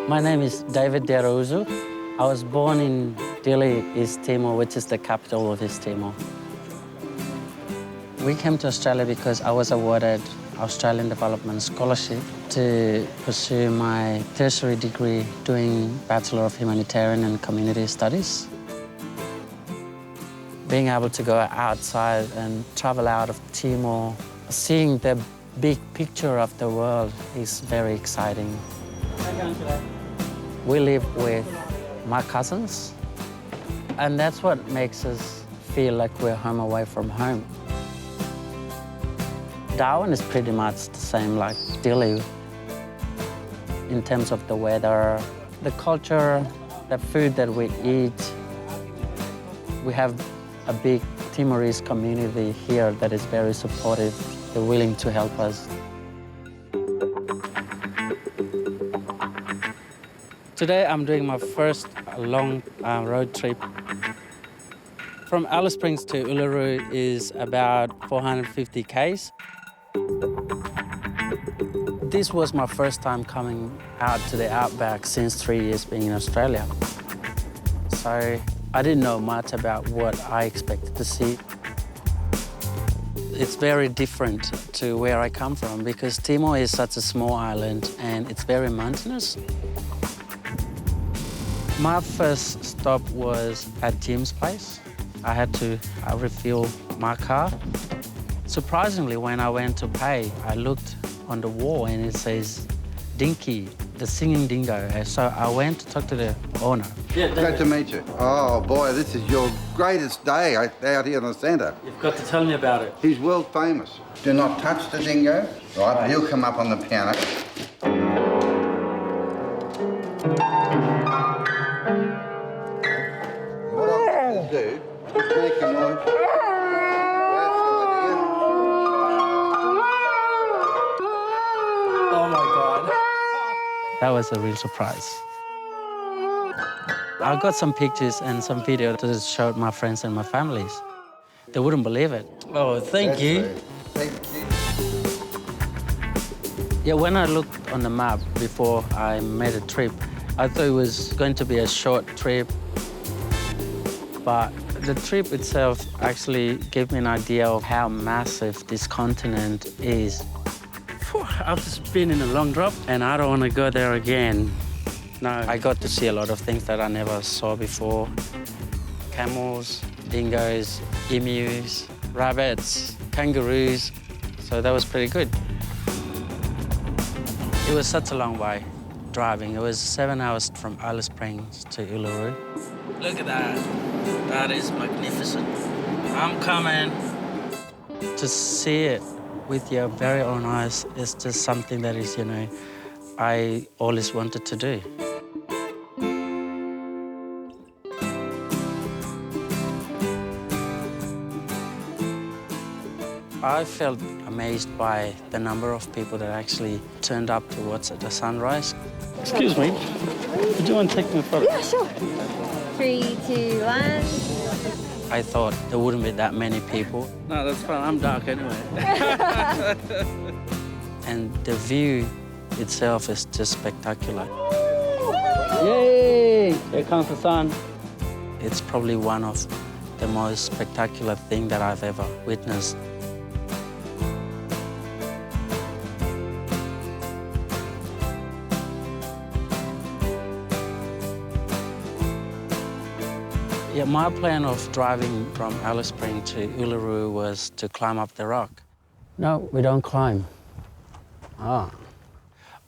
My name is David Derouzu. I was born in Dili, East Timor, which is the capital of East Timor. We came to Australia because I was awarded Australian Development Scholarship to pursue my tertiary degree doing Bachelor of Humanitarian and Community Studies. Being able to go outside and travel out of Timor, seeing the big picture of the world is very exciting. How are you going today? We live with my cousins, and that's what makes us feel like we're home away from home. Darwin is pretty much the same like Dili in terms of the weather, the culture, the food that we eat. We have a big Timorese community here that is very supportive. They're willing to help us. Today I'm doing my first long road trip. From Alice Springs to Uluru is about 450 k's. This was my first time coming out to the outback since 3 years being in Australia. So I didn't know much about what I expected to see. It's very different to where I come from because Timor is such a small island and it's very mountainous. My first stop was at Jim's place. I had to refuel my car. Surprisingly, when I went to pay, I looked on the wall and it says Dinky, the singing dingo. So I went to talk to the owner. Yeah, great to meet you. Oh boy, this is your greatest day out here in the centre. You've got to tell me about it. He's world famous. Do not touch the dingo, right? He'll come up on the piano. What I'm going to do is make a noise. Oh my God. That was a real surprise. I got some pictures and some video to show my friends and my families. They wouldn't believe it. Oh, thank you. Thank you. Yeah, when I looked on the map before I made a trip, I thought it was going to be a short trip. But the trip itself actually gave me an idea of how massive this continent is. I've just been in a long drop and I don't want to go there again. No, I got to see a lot of things that I never saw before. Camels, dingoes, emus, rabbits, kangaroos. So that was pretty good. It was such a long way driving. It was 7 hours from Alice Springs to Uluru. Look at that. That is magnificent. I'm coming. To see it with your very own eyes is just something that is, I always wanted to do. I felt amazed by the number of people that actually turned up to watch the sunrise. Excuse me, would you want to take my photo? Yeah, sure. 3, 2, 1. I thought there wouldn't be that many people. No, that's fine, I'm dark anyway. And the view itself is just spectacular. Yay! Here comes the sun. It's probably one of the most spectacular things that I've ever witnessed. Yeah, my plan of driving from Alice Springs to Uluru was to climb up the rock. No, we don't climb.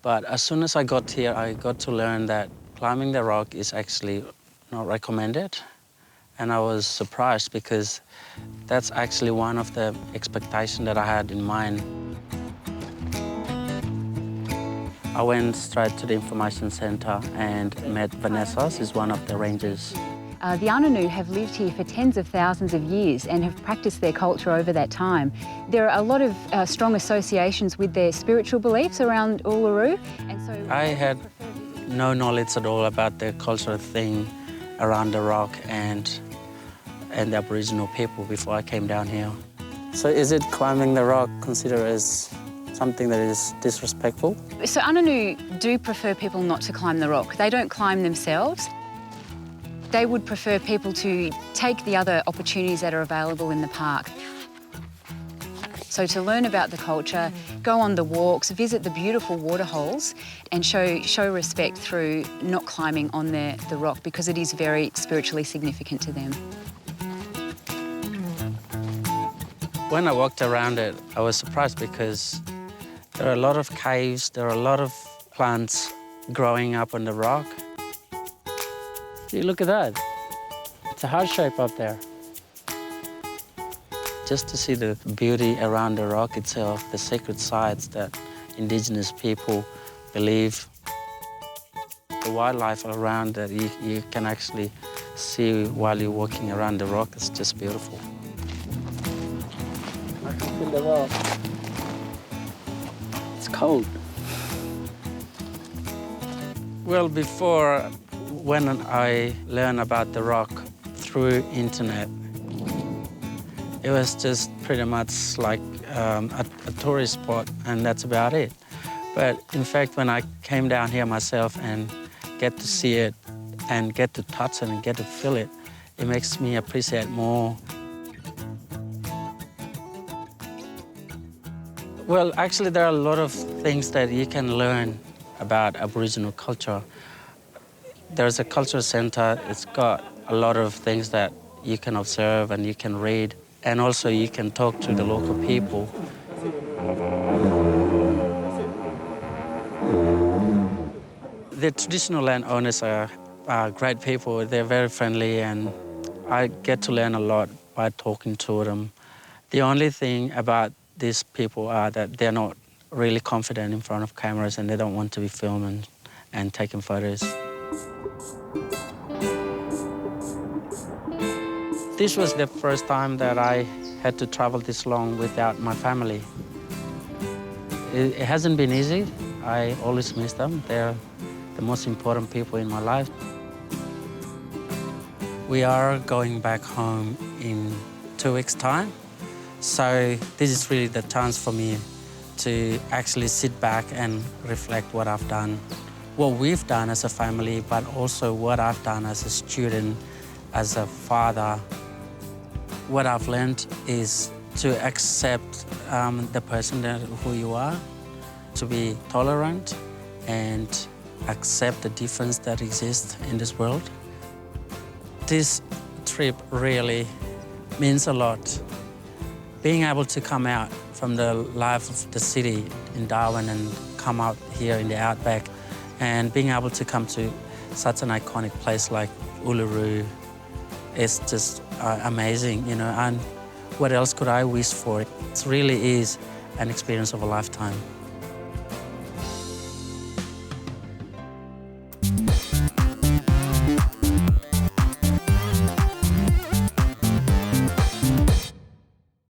But as soon as I got here, I got to learn that climbing the rock is actually not recommended. And I was surprised because that's actually one of the expectations that I had in mind. I went straight to the information centre and met Vanessa. She's one of the rangers. The Anangu have lived here for tens of thousands of years and have practiced their culture over that time. There are a lot of strong associations with their spiritual beliefs around Uluru. And so I had no knowledge at all about the cultural thing around the rock and the Aboriginal people before I came down here. So is it climbing the rock considered as something that is disrespectful. So Anangu do prefer people not to climb the rock. They don't climb themselves. They would prefer people to take the other opportunities that are available in the park. So to learn about the culture, go on the walks, visit the beautiful waterholes and show respect through not climbing on the rock because it is very spiritually significant to them. When I walked around it, I was surprised because there are a lot of caves, there are a lot of plants growing up on the rock. See, look at that. It's a heart shape up there. Just to see the beauty around the rock itself, the sacred sites that Indigenous people believe, the wildlife around that you can actually see while you're walking around the rock, it's just beautiful. I can feel the rock. It's cold. Well, before, when I learned about the rock through internet, it was just pretty much like a tourist spot, and that's about it. But in fact, when I came down here myself and get to see it and get to touch it and get to feel it, it makes me appreciate more. Well, actually, there are a lot of things that you can learn about Aboriginal culture. There's a cultural centre. It's got a lot of things that you can observe and you can read. And also you can talk to the local people. The traditional landowners are great people. They're very friendly, and I get to learn a lot by talking to them. The only thing about these people are that they're not really confident in front of cameras and they don't want to be filming and taking photos. This was the first time that I had to travel this long without my family. It hasn't been easy. I always miss them. They're the most important people in my life. We are going back home in 2 weeks' time. So this is really the chance for me to actually sit back and reflect what I've done, what we've done as a family, but also what I've done as a student, as a father. What I've learned is to accept the person who you are, to be tolerant and accept the difference that exists in this world. This trip really means a lot. Being able to come out from the life of the city in Darwin and come out here in the outback and being able to come to such an iconic place like Uluru is just amazing, you know, and what else could I wish for? It really is an experience of a lifetime.